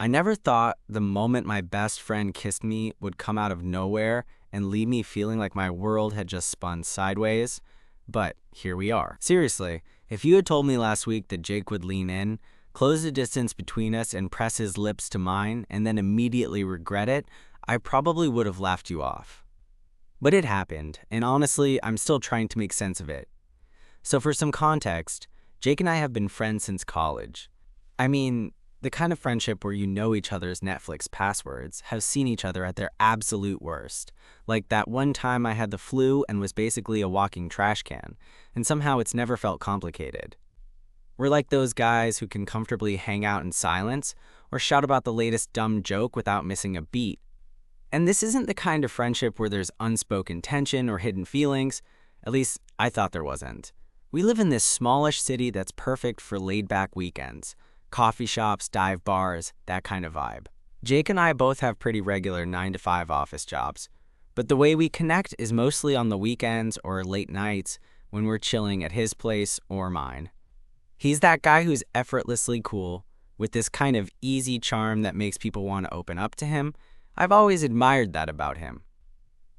I never thought the moment my best friend kissed me would come out of nowhere and leave me feeling like my world had just spun sideways, but here we are. Seriously, if you had told me last week that Jake would lean in, close the distance between us and press his lips to mine and then immediately regret it, I probably would have laughed you off. But it happened, and honestly, I'm still trying to make sense of it. So for some context, Jake and I have been friends since college. I mean, the kind of friendship where you know each other's Netflix passwords, have seen each other at their absolute worst. Like that one time I had the flu and was basically a walking trash can, and somehow it's never felt complicated. We're like those guys who can comfortably hang out in silence or shout about the latest dumb joke without missing a beat. And this isn't the kind of friendship where there's unspoken tension or hidden feelings. At least, I thought there wasn't. We live in this smallish city that's perfect for laid-back weekends. Coffee shops, dive bars, that kind of vibe. Jake and I both have pretty regular 9-to-5 office jobs, but the way we connect is mostly on the weekends or late nights when we're chilling at his place or mine. He's that guy who's effortlessly cool, with this kind of easy charm that makes people want to open up to him. I've always admired that about him.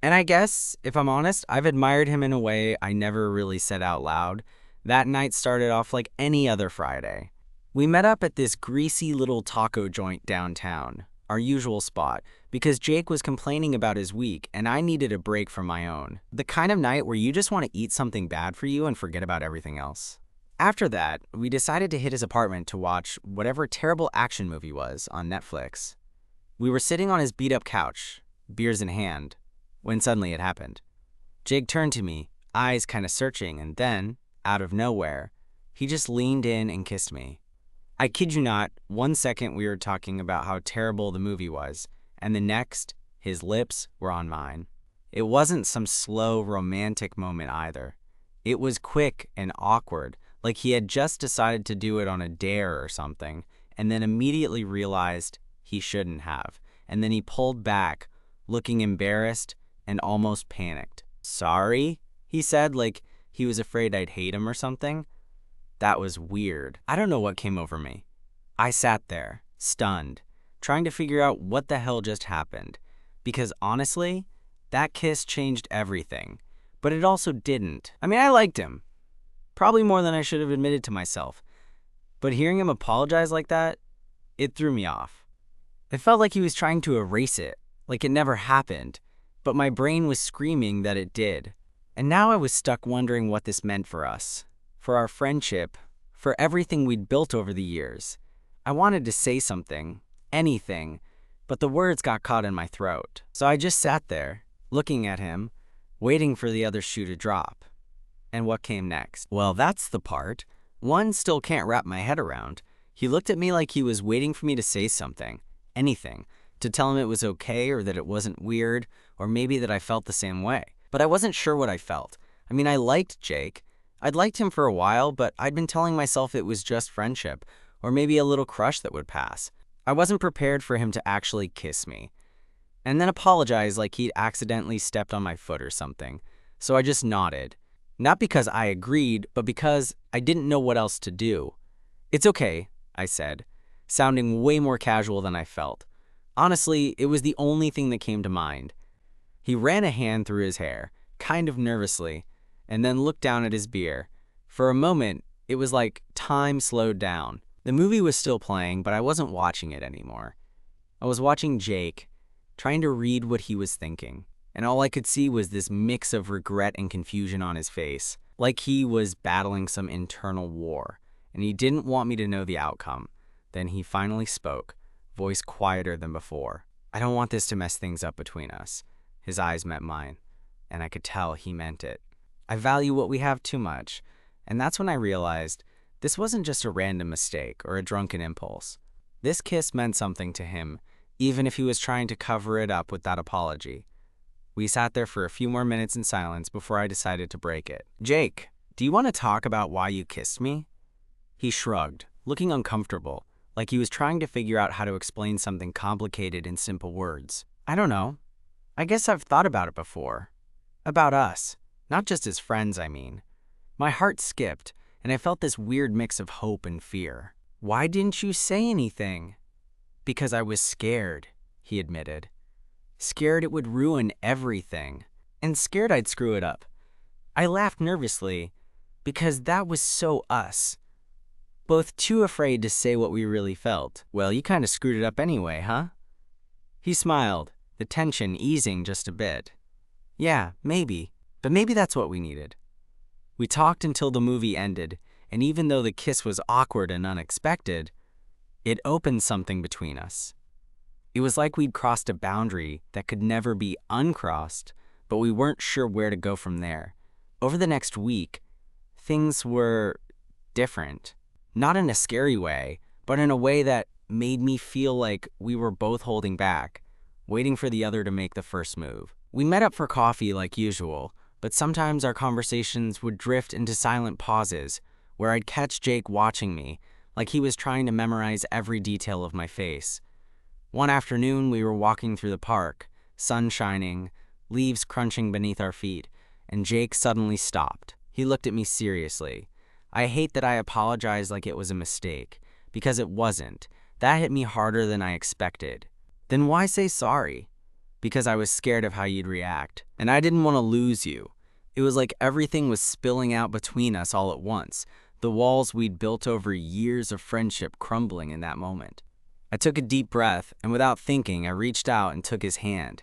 And I guess, if I'm honest, I've admired him in a way I never really said out loud. That night started off like any other Friday. We met up at this greasy little taco joint downtown, our usual spot, because Jake was complaining about his week and I needed a break from my own. The kind of night where you just want to eat something bad for you and forget about everything else. After that, we decided to hit his apartment to watch whatever terrible action movie was on Netflix. We were sitting on his beat-up couch, beers in hand, when suddenly it happened. Jake turned to me, eyes kind of searching, and then, out of nowhere, he just leaned in and kissed me. I kid you not, 1 second we were talking about how terrible the movie was, and the next, his lips were on mine. It wasn't some slow, romantic moment either. It was quick and awkward, like he had just decided to do it on a dare or something, and then immediately realized he shouldn't have, and then he pulled back, looking embarrassed and almost panicked. "Sorry?" he said, like he was afraid I'd hate him or something. That was weird. I don't know what came over me. I sat there, stunned, trying to figure out what the hell just happened. Because honestly, that kiss changed everything. But it also didn't. I mean, I liked him. Probably more than I should have admitted to myself. But hearing him apologize like that, it threw me off. It felt like he was trying to erase it, like it never happened. But my brain was screaming that it did. And now I was stuck wondering what this meant for us. For our friendship, for everything we'd built over the years. I wanted to say something, anything, but the words got caught in my throat. So I just sat there, looking at him, waiting for the other shoe to drop. And what came next? Well, that's the part one still can't wrap my head around. He looked at me like he was waiting for me to say something, anything, to tell him it was okay or that it wasn't weird, or maybe that I felt the same way. But I wasn't sure what I felt. I mean, I liked Jake. I'd liked him for a while, but I'd been telling myself it was just friendship, or maybe a little crush that would pass. I wasn't prepared for him to actually kiss me, and then apologize like he'd accidentally stepped on my foot or something. So I just nodded. Not because I agreed, but because I didn't know what else to do. "It's okay," I said, sounding way more casual than I felt. Honestly, it was the only thing that came to mind. He ran a hand through his hair, kind of nervously, and then looked down at his beer. For a moment, it was like time slowed down. The movie was still playing, but I wasn't watching it anymore. I was watching Jake, trying to read what he was thinking. And all I could see was this mix of regret and confusion on his face, like he was battling some internal war, and he didn't want me to know the outcome. Then he finally spoke, voice quieter than before. "I don't want this to mess things up between us." His eyes met mine, and I could tell he meant it. I value what we have too much, and that's when I realized this wasn't just a random mistake or a drunken impulse. This kiss meant something to him, even if he was trying to cover it up with that apology. We sat there for a few more minutes in silence before I decided to break it. "Jake, do you want to talk about why you kissed me?" He shrugged, looking uncomfortable, like he was trying to figure out how to explain something complicated in simple words. "I don't know. I guess I've thought about it before. About us. Not just as friends, I mean." My heart skipped, and I felt this weird mix of hope and fear. "Why didn't you say anything?" Because I was scared, he admitted. Scared it would ruin everything, and scared I'd screw it up. I laughed nervously, because that was so us. Both too afraid to say what we really felt. Well, you kind of screwed it up anyway, huh? He smiled, the tension easing just a bit. Yeah, maybe, but maybe that's what we needed. We talked until the movie ended, and even though the kiss was awkward and unexpected, it opened something between us. It was like we'd crossed a boundary that could never be uncrossed, but we weren't sure where to go from there. Over the next week, things were different. Not in a scary way, but in a way that made me feel like we were both holding back, waiting for the other to make the first move. We met up for coffee like usual, but sometimes our conversations would drift into silent pauses where I'd catch Jake watching me, like he was trying to memorize every detail of my face. One afternoon, we were walking through the park, sun shining, leaves crunching beneath our feet, and Jake suddenly stopped. He looked at me seriously. I hate that I apologized like it was a mistake, because it wasn't. That hit me harder than I expected. Then why say sorry? Because I was scared of how you'd react, and I didn't want to lose you. It was like everything was spilling out between us all at once, the walls we'd built over years of friendship crumbling in that moment. I took a deep breath, and without thinking, I reached out and took his hand.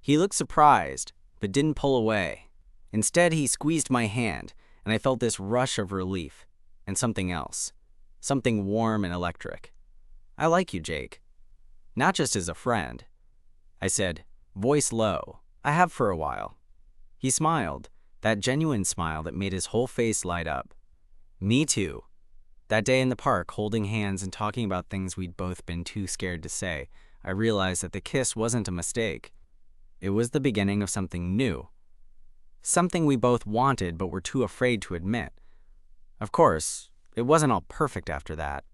He looked surprised, but didn't pull away. Instead, he squeezed my hand, and I felt this rush of relief, and something else, something warm and electric. I like you, Jake. Not just as a friend, I said, voice low. I have for a while. He smiled, that genuine smile that made his whole face light up. Me too. That day in the park, holding hands and talking about things we'd both been too scared to say, I realized that the kiss wasn't a mistake. It was the beginning of something new. Something we both wanted but were too afraid to admit. Of course, it wasn't all perfect after that.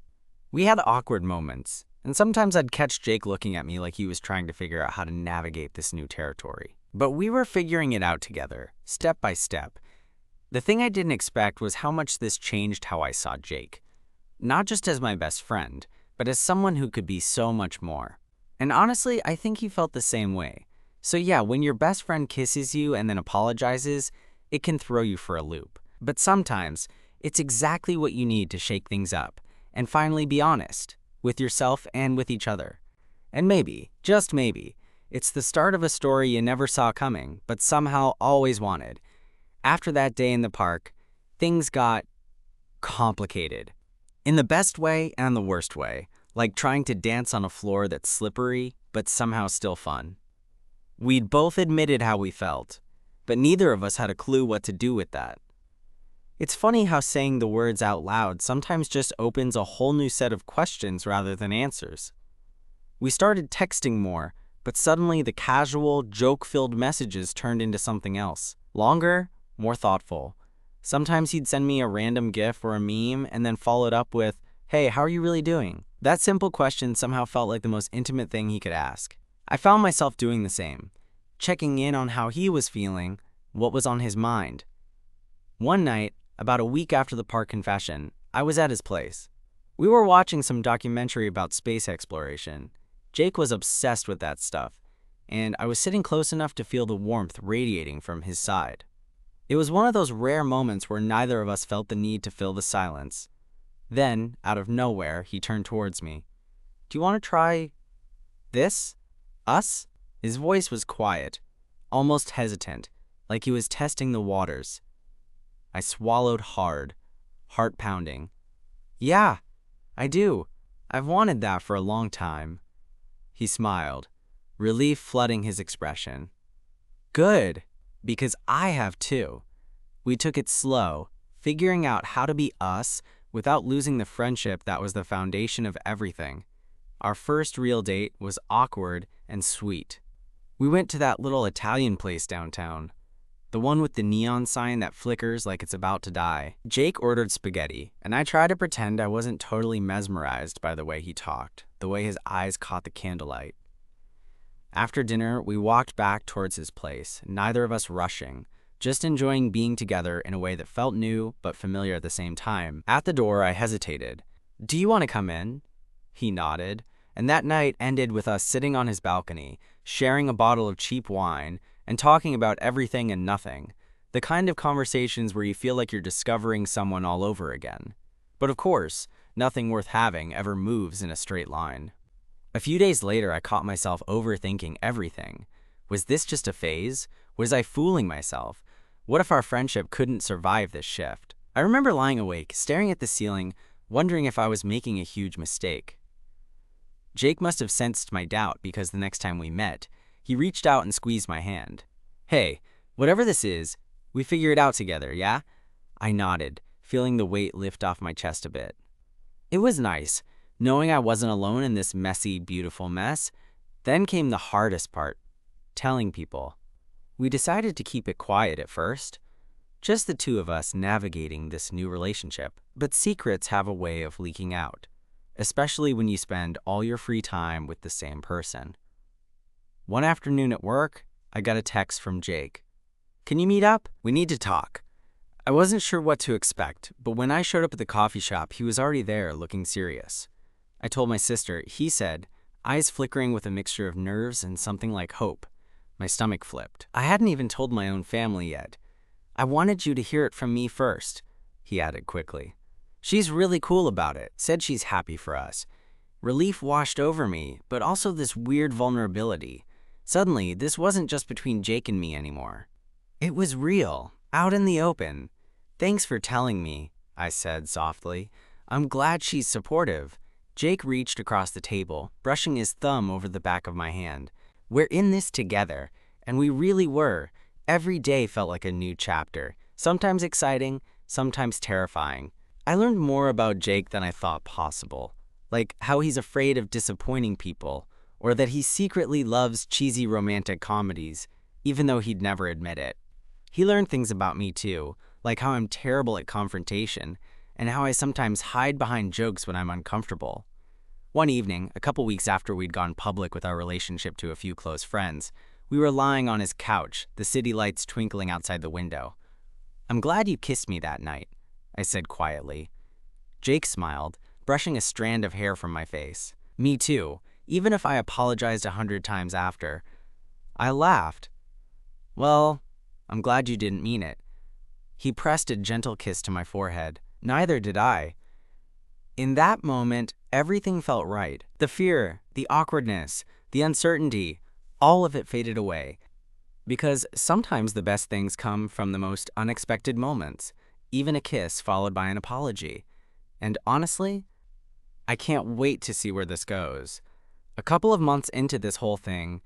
We had awkward moments, and sometimes I'd catch Jake looking at me like he was trying to figure out how to navigate this new territory. But we were figuring it out together, step by step. The thing I didn't expect was how much this changed how I saw Jake. Not just as my best friend, but as someone who could be so much more. And honestly, I think he felt the same way. So yeah, when your best friend kisses you and then apologizes, it can throw you for a loop. But sometimes, it's exactly what you need to shake things up and finally be honest with yourself and with each other. And maybe, just maybe, it's the start of a story you never saw coming, but somehow always wanted. After that day in the park, things got complicated. In the best way and the worst way, like trying to dance on a floor that's slippery, but somehow still fun. We'd both admitted how we felt, but neither of us had a clue what to do with that. It's funny how saying the words out loud sometimes just opens a whole new set of questions rather than answers. We started texting more, but suddenly the casual, joke-filled messages turned into something else. Longer, more thoughtful. Sometimes he'd send me a random GIF or a meme and then follow it up with, "Hey, how are you really doing?" That simple question somehow felt like the most intimate thing he could ask. I found myself doing the same, checking in on how he was feeling, what was on his mind. One night, about a week after the park confession, I was at his place. We were watching some documentary about space exploration. Jake was obsessed with that stuff, and I was sitting close enough to feel the warmth radiating from his side. It was one of those rare moments where neither of us felt the need to fill the silence. Then, out of nowhere, he turned towards me. "Do you want to try this? Us?" His voice was quiet, almost hesitant, like he was testing the waters. I swallowed hard, heart pounding. "Yeah, I do. I've wanted that for a long time." He smiled, relief flooding his expression. "Good, because I have too." We took it slow, figuring out how to be us without losing the friendship that was the foundation of everything. Our first real date was awkward and sweet. We went to that little Italian place downtown, the one with the neon sign that flickers like it's about to die. Jake ordered spaghetti, and I tried to pretend I wasn't totally mesmerized by the way he talked, the way his eyes caught the candlelight. After dinner, we walked back towards his place, neither of us rushing, just enjoying being together in a way that felt new but familiar at the same time. At the door, I hesitated. "Do you want to come in?" He nodded, and that night ended with us sitting on his balcony, sharing a bottle of cheap wine, and talking about everything and nothing. The kind of conversations where you feel like you're discovering someone all over again. But of course, nothing worth having ever moves in a straight line. A few days later, I caught myself overthinking everything. Was this just a phase? Was I fooling myself? What if our friendship couldn't survive this shift? I remember lying awake, staring at the ceiling, wondering if I was making a huge mistake. Jake must have sensed my doubt because the next time we met, he reached out and squeezed my hand. "Hey, whatever this is, we figure it out together, yeah?" I nodded, feeling the weight lift off my chest a bit. It was nice, knowing I wasn't alone in this messy, beautiful mess. Then came the hardest part, telling people. We decided to keep it quiet at first, just the two of us navigating this new relationship. But secrets have a way of leaking out, especially when you spend all your free time with the same person. One afternoon at work, I got a text from Jake. "Can you meet up? We need to talk." I wasn't sure what to expect, but when I showed up at the coffee shop, he was already there, looking serious. I told my sister. He said, eyes flickering with a mixture of nerves and something like hope. My stomach flipped. I hadn't even told my own family yet. "I wanted you to hear it from me first," he added quickly. "She's really cool about it, said she's happy for us." Relief washed over me, but also this weird vulnerability. Suddenly, this wasn't just between Jake and me anymore. It was real, out in the open. "Thanks for telling me," I said softly. "I'm glad she's supportive." Jake reached across the table, brushing his thumb over the back of my hand. "We're in this together," and we really were. Every day felt like a new chapter, sometimes exciting, sometimes terrifying. I learned more about Jake than I thought possible, like how he's afraid of disappointing people, or that he secretly loves cheesy romantic comedies, even though he'd never admit it. He learned things about me too, like how I'm terrible at confrontation, and how I sometimes hide behind jokes when I'm uncomfortable. One evening, a couple weeks after we'd gone public with our relationship to a few close friends, we were lying on his couch, the city lights twinkling outside the window. "I'm glad you kissed me that night," I said quietly. Jake smiled, brushing a strand of hair from my face. "Me too, even if I apologized 100 times after." I laughed. "Well, I'm glad you didn't mean it." He pressed a gentle kiss to my forehead. Neither did I. In that moment, everything felt right. The fear, the awkwardness, the uncertainty, all of it faded away. Because sometimes the best things come from the most unexpected moments, even a kiss followed by an apology. And honestly, I can't wait to see where this goes. A couple of months into this whole thing,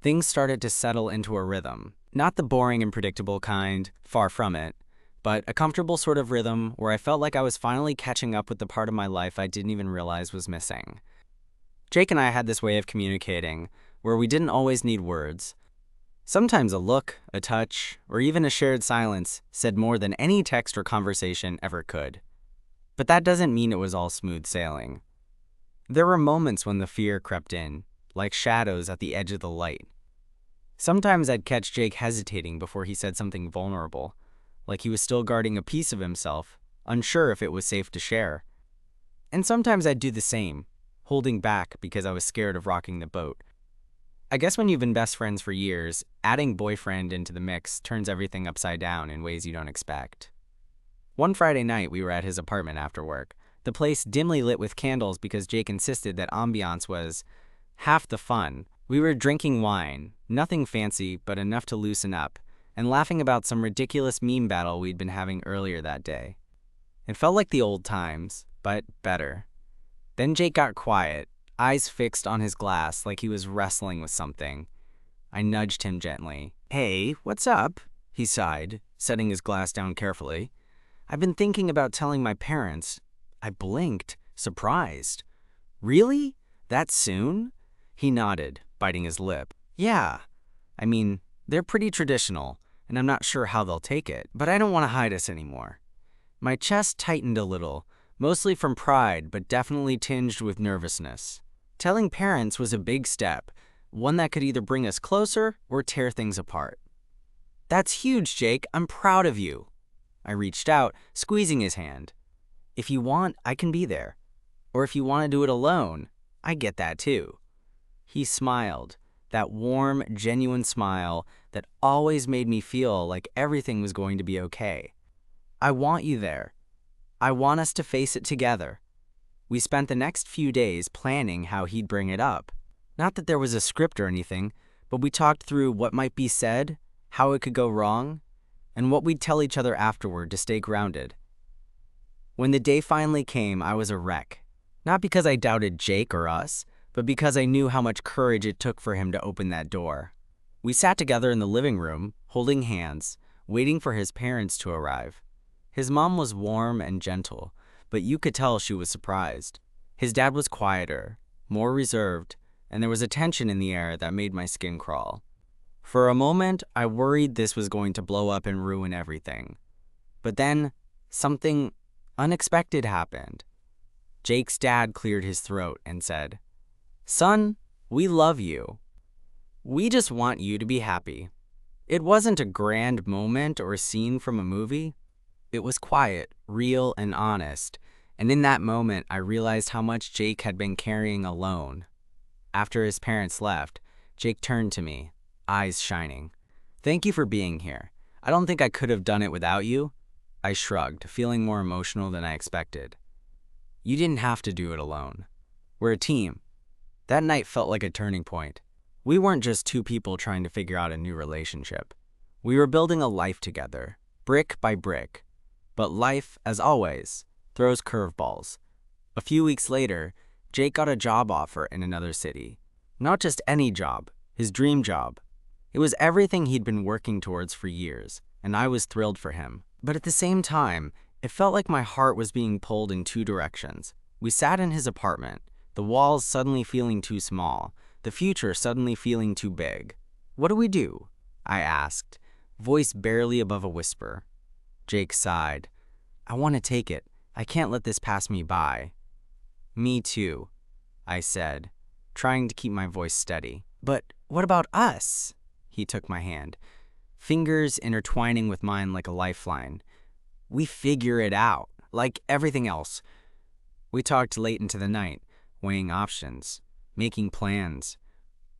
things started to settle into a rhythm. Not the boring and predictable kind, far from it, but a comfortable sort of rhythm where I felt like I was finally catching up with the part of my life I didn't even realize was missing. Jake and I had this way of communicating where we didn't always need words. Sometimes a look, a touch, or even a shared silence said more than any text or conversation ever could. But that doesn't mean it was all smooth sailing. There were moments when the fear crept in, like shadows at the edge of the light. Sometimes I'd catch Jake hesitating before he said something vulnerable, like he was still guarding a piece of himself, unsure if it was safe to share. And sometimes I'd do the same, holding back because I was scared of rocking the boat. I guess when you've been best friends for years, adding boyfriend into the mix turns everything upside down in ways you don't expect. One Friday night, we were at his apartment after work, the place dimly lit with candles because Jake insisted that ambiance was half the fun. We were drinking wine, nothing fancy, but enough to loosen up, and laughing about some ridiculous meme battle we'd been having earlier that day. It felt like the old times, but better. Then Jake got quiet, eyes fixed on his glass like he was wrestling with something. I nudged him gently. "Hey, what's up?" he sighed, setting his glass down carefully. "I've been thinking about telling my parents." I blinked, surprised. "Really? That soon?" He nodded, biting his lip. "Yeah. I mean, they're pretty traditional, and I'm not sure how they'll take it, but I don't want to hide us anymore." My chest tightened a little, mostly from pride, but definitely tinged with nervousness. Telling parents was a big step, one that could either bring us closer or tear things apart. "That's huge, Jake. I'm proud of you." I reached out, squeezing his hand. "If you want, I can be there. Or if you want to do it alone, I get that too. He smiled, that warm, genuine smile that always made me feel like everything was going to be okay. I want you there. I want us to face it together. We spent the next few days planning how he'd bring it up. Not that there was a script or anything, but we talked through what might be said, how it could go wrong, and what we'd tell each other afterward to stay grounded. When the day finally came, I was a wreck. Not because I doubted Jake or us, but because I knew how much courage it took for him to open that door. We sat together in the living room, holding hands, waiting for his parents to arrive. His mom was warm and gentle, but you could tell she was surprised. His dad was quieter, more reserved, and there was a tension in the air that made my skin crawl. For a moment, I worried this was going to blow up and ruin everything. But then, something unexpected happened. Jake's dad cleared his throat and said, "Son, we love you. We just want you to be happy." It wasn't a grand moment or a scene from a movie. It was quiet, real, and honest, and in that moment, I realized how much Jake had been carrying alone. After his parents left, Jake turned to me, eyes shining. "Thank you for being here. I don't think I could have done it without you." I shrugged, feeling more emotional than I expected. "You didn't have to do it alone. We're a team." That night felt like a turning point. We weren't just two people trying to figure out a new relationship. We were building a life together, brick by brick. But life, as always, throws curveballs. A few weeks later, Jake got a job offer in another city. Not just any job, his dream job. It was everything he'd been working towards for years, and I was thrilled for him. But at the same time, it felt like my heart was being pulled in two directions. We sat in his apartment, the walls suddenly feeling too small, the future suddenly feeling too big. "What do we do?" I asked, voice barely above a whisper. Jake sighed. "I want to take it. I can't let this pass me by." "Me too," I said, trying to keep my voice steady. "But what about us?" He took my hand, fingers intertwining with mine like a lifeline. "We figure it out, like everything else." We talked late into the night, weighing options, making plans,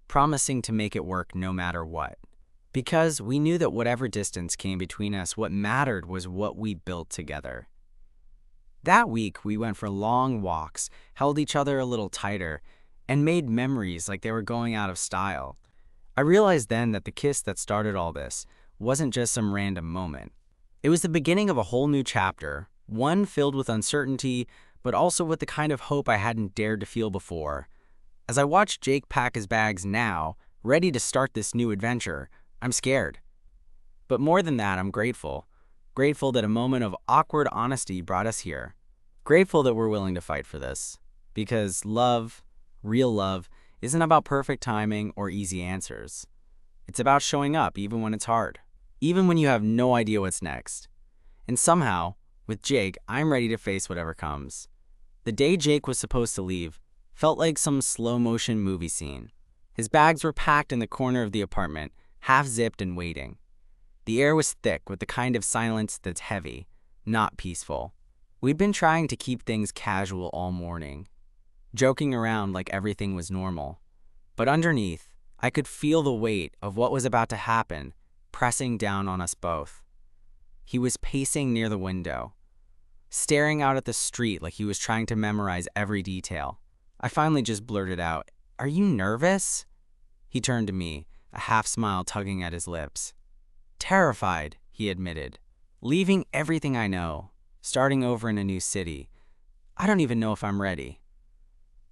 promising to make it work no matter what. Because we knew that whatever distance came between us, what mattered was what we built together. That week, we went for long walks, held each other a little tighter, and made memories like they were going out of style. I realized then that the kiss that started all this wasn't just some random moment. It was the beginning of a whole new chapter, one filled with uncertainty, but also with the kind of hope I hadn't dared to feel before. As I watched Jake pack his bags now, ready to start this new adventure, I'm scared. But more than that, I'm grateful. Grateful that a moment of awkward honesty brought us here. Grateful that we're willing to fight for this. Because love, real love, isn't about perfect timing or easy answers. It's about showing up even when it's hard. Even when you have no idea what's next. And somehow, with Jake, I'm ready to face whatever comes. The day Jake was supposed to leave felt like some slow-motion movie scene. His bags were packed in the corner of the apartment, half-zipped and waiting. The air was thick with the kind of silence that's heavy, not peaceful. We'd been trying to keep things casual all morning, joking around like everything was normal. But underneath, I could feel the weight of what was about to happen pressing down on us both. He was pacing near the window, staring out at the street like he was trying to memorize every detail. I finally just blurted out, "Are you nervous?" He turned to me, a half smile tugging at his lips. "Terrified," he admitted. "Leaving everything I know, starting over in a new city. I don't even know if I'm ready."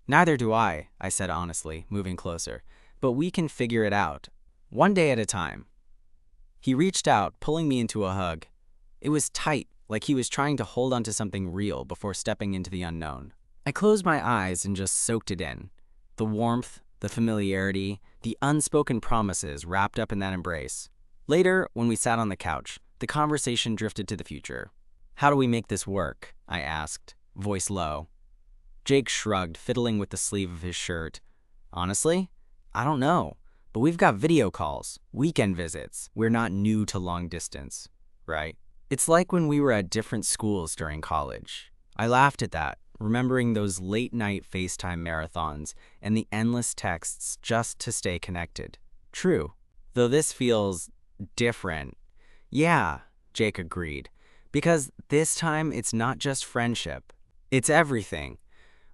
"Neither do I said honestly, moving closer. "But we can figure it out, one day at a time." He reached out, pulling me into a hug. It was tight, like he was trying to hold onto something real before stepping into the unknown. I closed my eyes and just soaked it in. The warmth, the familiarity, the unspoken promises wrapped up in that embrace. Later, when we sat on the couch, the conversation drifted to the future. "How do we make this work?" I asked, voice low. Jake shrugged, fiddling with the sleeve of his shirt. "Honestly, I don't know, but we've got video calls, weekend visits. We're not new to long distance, right? It's like when we were at different schools during college." I laughed at that, remembering those late-night FaceTime marathons and the endless texts just to stay connected. True, though this feels different. Yeah, Jake agreed, because this time it's not just friendship. It's everything.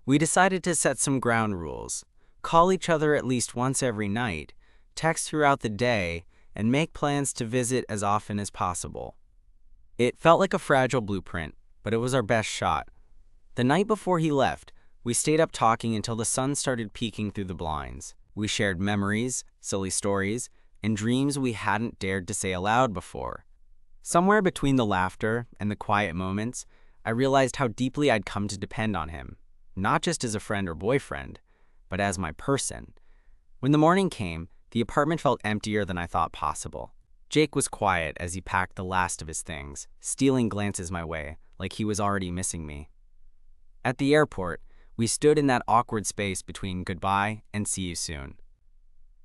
We decided to set some ground rules, call each other at least once every night, text throughout the day, and make plans to visit as often as possible. It felt like a fragile blueprint, but it was our best shot. The night before he left, we stayed up talking until the sun started peeking through the blinds. We shared memories, silly stories, and dreams we hadn't dared to say aloud before. Somewhere between the laughter and the quiet moments, I realized how deeply I'd come to depend on him, not just as a friend or boyfriend, but as my person. When the morning came, the apartment felt emptier than I thought possible. Jake was quiet as he packed the last of his things, stealing glances my way, like he was already missing me. At the airport, we stood in that awkward space between goodbye and see you soon.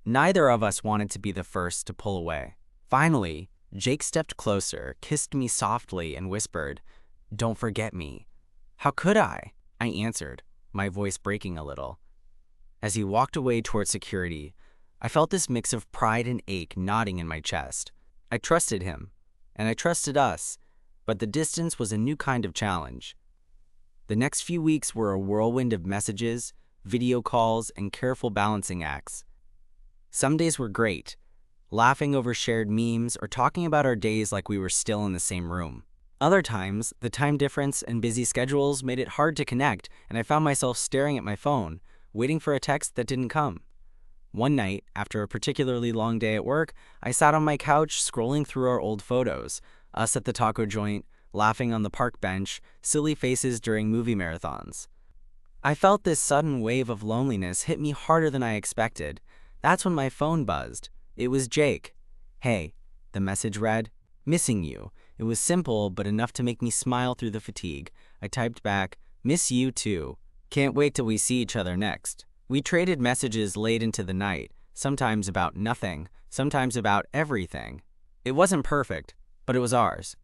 Neither of us wanted to be the first to pull away. Finally, Jake stepped closer, kissed me softly, and whispered, "Don't forget me." "How could I?" I answered, my voice breaking a little. As he walked away toward security, I felt this mix of pride and ache knotting in my chest. I trusted him, and I trusted us, but the distance was a new kind of challenge. The next few weeks were a whirlwind of messages, video calls, and careful balancing acts. Some days were great, laughing over shared memes or talking about our days like we were still in the same room. Other times, the time difference and busy schedules made it hard to connect, and I found myself staring at my phone, waiting for a text that didn't come. One night, after a particularly long day at work, I sat on my couch scrolling through our old photos, us at the taco joint, laughing on the park bench, silly faces during movie marathons. I felt this sudden wave of loneliness hit me harder than I expected. That's when my phone buzzed. It was Jake. "Hey," the message read, "missing you." It was simple, but enough to make me smile through the fatigue. I typed back, "Miss you too. Can't wait till we see each other next." We traded messages late into the night, sometimes about nothing, sometimes about everything. It wasn't perfect, but it was ours.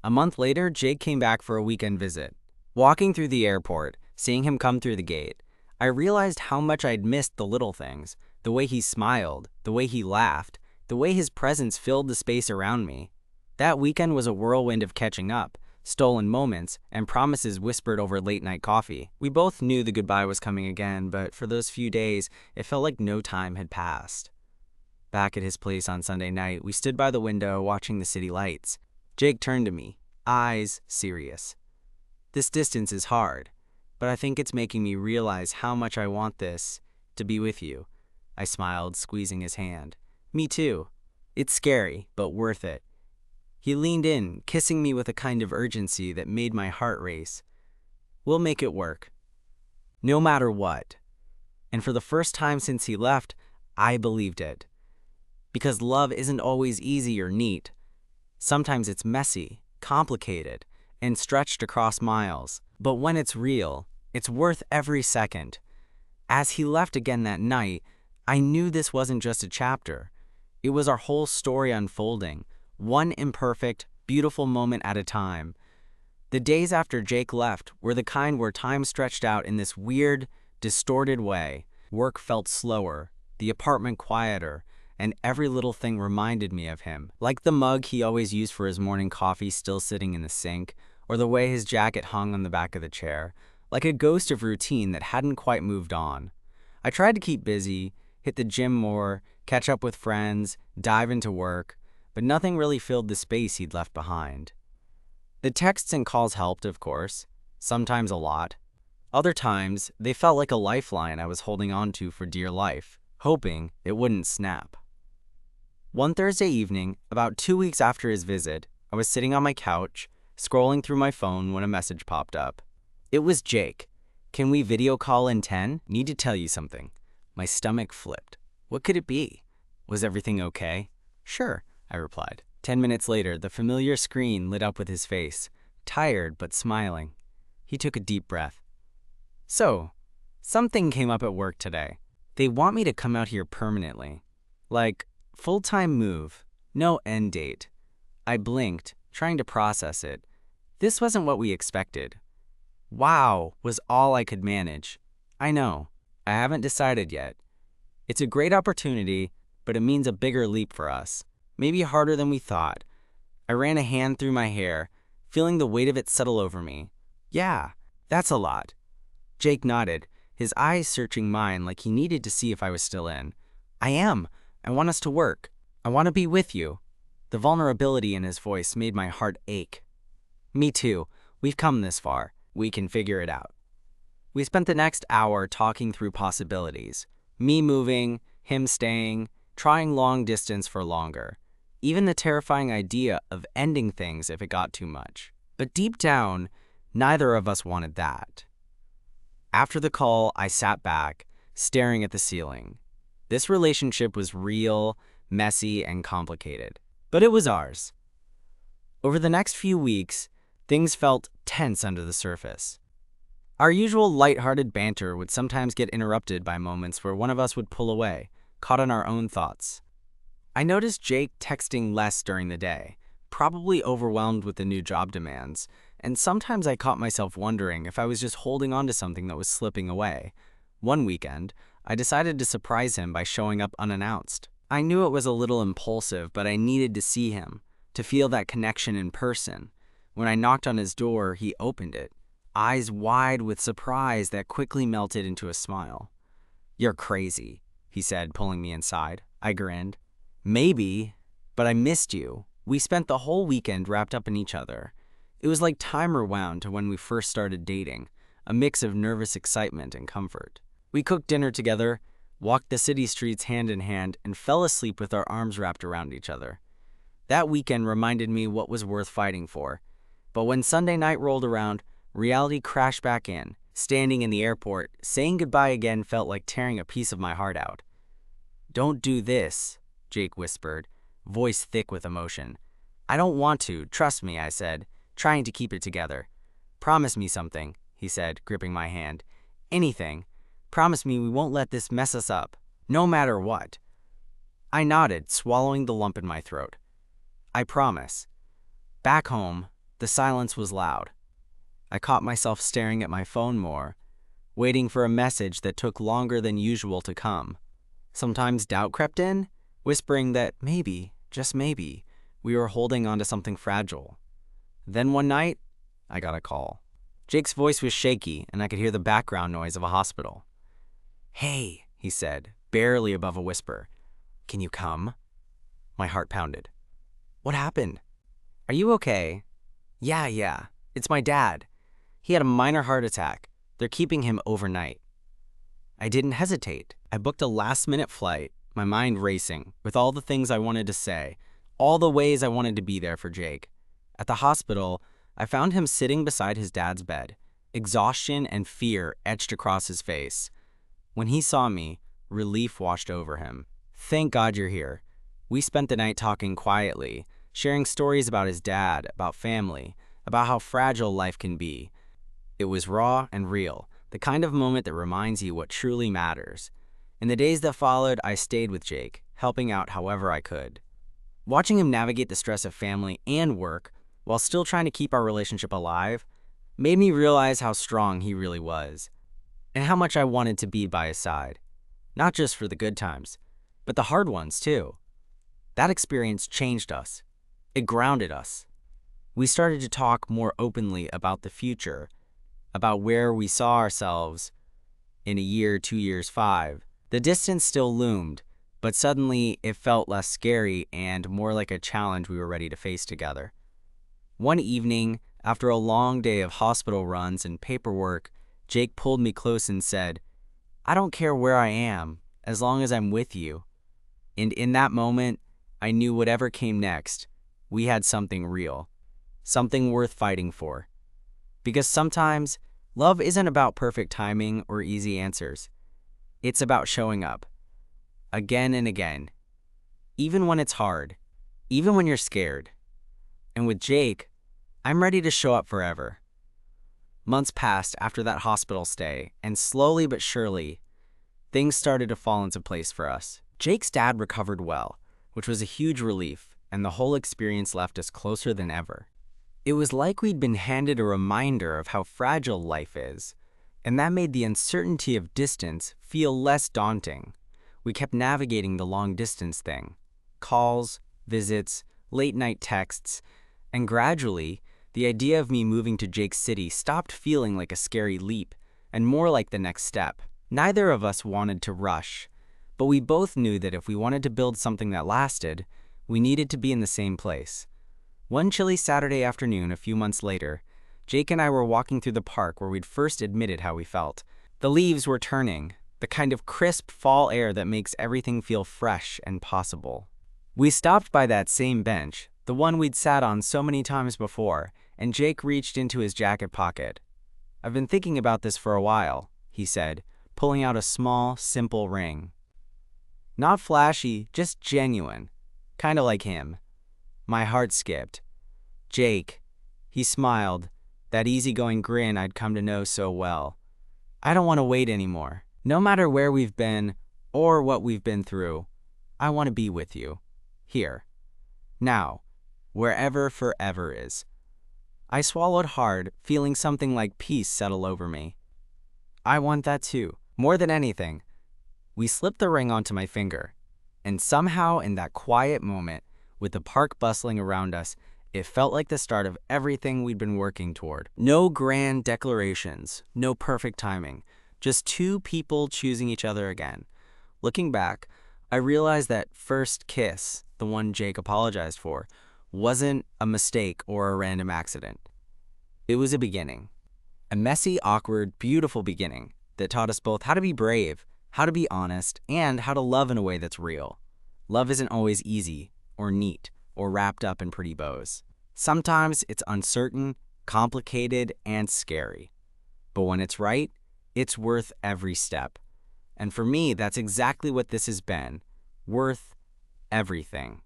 A month later, Jake came back for a weekend visit. Walking through the airport, seeing him come through the gate, I realized how much I'd missed the little things, the way he smiled, the way he laughed, the way his presence filled the space around me. That weekend was a whirlwind of catching up, stolen moments, and promises whispered over late-night coffee. We both knew the goodbye was coming again, but for those few days, it felt like no time had passed. Back at his place on Sunday night, we stood by the window watching the city lights. Jake turned to me, eyes serious. "This distance is hard, but I think it's making me realize how much I want this, to be with you." I smiled, squeezing his hand. "Me too. It's scary, but worth it." He leaned in, kissing me with a kind of urgency that made my heart race. "We'll make it work, no matter what." And for the first time since he left, I believed it. Because love isn't always easy or neat. Sometimes it's messy, complicated, and stretched across miles. But when it's real, it's worth every second. As he left again that night, I knew this wasn't just a chapter. It was our whole story unfolding, one imperfect, beautiful moment at a time. The days after Jake left were the kind where time stretched out in this weird, distorted way. Work felt slower, the apartment quieter, and every little thing reminded me of him. Like the mug he always used for his morning coffee still sitting in the sink, or the way his jacket hung on the back of the chair, like a ghost of routine that hadn't quite moved on. I tried to keep busy, hit the gym more, catch up with friends, dive into work, but nothing really filled the space he'd left behind. The texts and calls helped, of course, sometimes a lot. Other times, they felt like a lifeline I was holding on to for dear life, hoping it wouldn't snap. One Thursday evening, about 2 weeks after his visit, I was sitting on my couch, scrolling through my phone when a message popped up. It was Jake. "Can we video call in 10? Need to tell you something." My stomach flipped. What could it be? Was everything okay? "Sure," I replied. 10 minutes later, the familiar screen lit up with his face, tired but smiling. He took a deep breath. "So, something came up at work today. They want me to come out here permanently. Like, full-time move, no end date." I blinked, trying to process it. This wasn't what we expected. Wow was all I could manage. I know, I haven't decided yet. It's a great opportunity, but it means a bigger leap for us. Maybe harder than we thought. I ran a hand through my hair, feeling the weight of it settle over me. Yeah, that's a lot. Jake nodded, his eyes searching mine like he needed to see if I was still in. I am. I want us to work. I want to be with you. The vulnerability in his voice made my heart ache. Me too. We've come this far. We can figure it out. We spent the next hour talking through possibilities. Me moving, him staying, trying long distance for longer. Even the terrifying idea of ending things if it got too much. But deep down, neither of us wanted that. After the call, I sat back, staring at the ceiling. This relationship was real, messy, and complicated. But it was ours. Over the next few weeks, things felt tense under the surface. Our usual lighthearted banter would sometimes get interrupted by moments where one of us would pull away, caught in our own thoughts. I noticed Jake texting less during the day, probably overwhelmed with the new job demands, and sometimes I caught myself wondering if I was just holding on to something that was slipping away. One weekend, I decided to surprise him by showing up unannounced. I knew it was a little impulsive, but I needed to see him, to feel that connection in person. When I knocked on his door, he opened it, eyes wide with surprise that quickly melted into a smile. "You're crazy," he said, pulling me inside. I grinned. "Maybe, but I missed you." We spent the whole weekend wrapped up in each other. It was like time rewound to when we first started dating, a mix of nervous excitement and comfort. We cooked dinner together, walked the city streets hand in hand, and fell asleep with our arms wrapped around each other. That weekend reminded me what was worth fighting for. But when Sunday night rolled around, reality crashed back in. Standing in the airport, saying goodbye again felt like tearing a piece of my heart out. "Don't do this," Jake whispered, voice thick with emotion. "I don't want to, trust me," I said, trying to keep it together. "Promise me something," he said, gripping my hand. "Anything. Promise me we won't let this mess us up, no matter what." I nodded, swallowing the lump in my throat. "I promise." Back home, the silence was loud. I caught myself staring at my phone more, waiting for a message that took longer than usual to come. Sometimes doubt crept in, whispering that maybe, just maybe, we were holding on to something fragile. Then one night, I got a call. Jake's voice was shaky, and I could hear the background noise of a hospital. "Hey," he said, barely above a whisper. "Can you come?" My heart pounded. "What happened?" "Are you okay?" Yeah, it's my dad. He had a minor heart attack. They're keeping him overnight." I didn't hesitate. I booked a last-minute flight, my mind racing, with all the things I wanted to say, all the ways I wanted to be there for Jake. At the hospital, I found him sitting beside his dad's bed, exhaustion and fear etched across his face. When he saw me, relief washed over him. "Thank God you're here." We spent the night talking quietly, sharing stories about his dad, about family, about how fragile life can be. It was raw and real, the kind of moment that reminds you what truly matters. In the days that followed, I stayed with Jake, helping out however I could. Watching him navigate the stress of family and work, while still trying to keep our relationship alive, made me realize how strong he really was, and how much I wanted to be by his side. Not just for the good times, but the hard ones too. That experience changed us. It grounded us. We started to talk more openly about the future, about where we saw ourselves in a year, 2 years, 5. The distance still loomed, but suddenly it felt less scary and more like a challenge we were ready to face together. One evening, after a long day of hospital runs and paperwork, Jake pulled me close and said, "I don't care where I am, as long as I'm with you." And in that moment, I knew whatever came next, we had something real, something worth fighting for. Because sometimes, love isn't about perfect timing or easy answers. It's about showing up, again and again, even when it's hard, even when you're scared. And with Jake, I'm ready to show up forever. Months passed after that hospital stay, and slowly but surely, things started to fall into place for us. Jake's dad recovered well, which was a huge relief, and the whole experience left us closer than ever. It was like we'd been handed a reminder of how fragile life is, and that made the uncertainty of distance feel less daunting. We kept navigating the long-distance thing. Calls, visits, late-night texts, and gradually, the idea of me moving to Jake's city stopped feeling like a scary leap and more like the next step. Neither of us wanted to rush, but we both knew that if we wanted to build something that lasted, we needed to be in the same place. One chilly Saturday afternoon a few months later, Jake and I were walking through the park where we'd first admitted how we felt. The leaves were turning, the kind of crisp fall air that makes everything feel fresh and possible. We stopped by that same bench, the one we'd sat on so many times before, and Jake reached into his jacket pocket. "I've been thinking about this for a while," he said, pulling out a small, simple ring. Not flashy, just genuine, kind of like him. My heart skipped. Jake. He smiled, that easygoing grin I'd come to know so well. "I don't want to wait anymore. No matter where we've been or what we've been through, I want to be with you. Here. Now. Wherever forever is." I swallowed hard, feeling something like peace settle over me. I want that too. More than anything. We slipped the ring onto my finger, and somehow in that quiet moment, with the park bustling around us, it felt like the start of everything we'd been working toward. No grand declarations, no perfect timing, just two people choosing each other again. Looking back, I realized that first kiss, the one Jake apologized for, wasn't a mistake or a random accident. It was a beginning. A messy, awkward, beautiful beginning that taught us both how to be brave, how to be honest, and how to love in a way that's real. Love isn't always easy, or neat, or wrapped up in pretty bows. Sometimes it's uncertain, complicated, and scary. But when it's right, it's worth every step. And for me, that's exactly what this has been. Worth everything.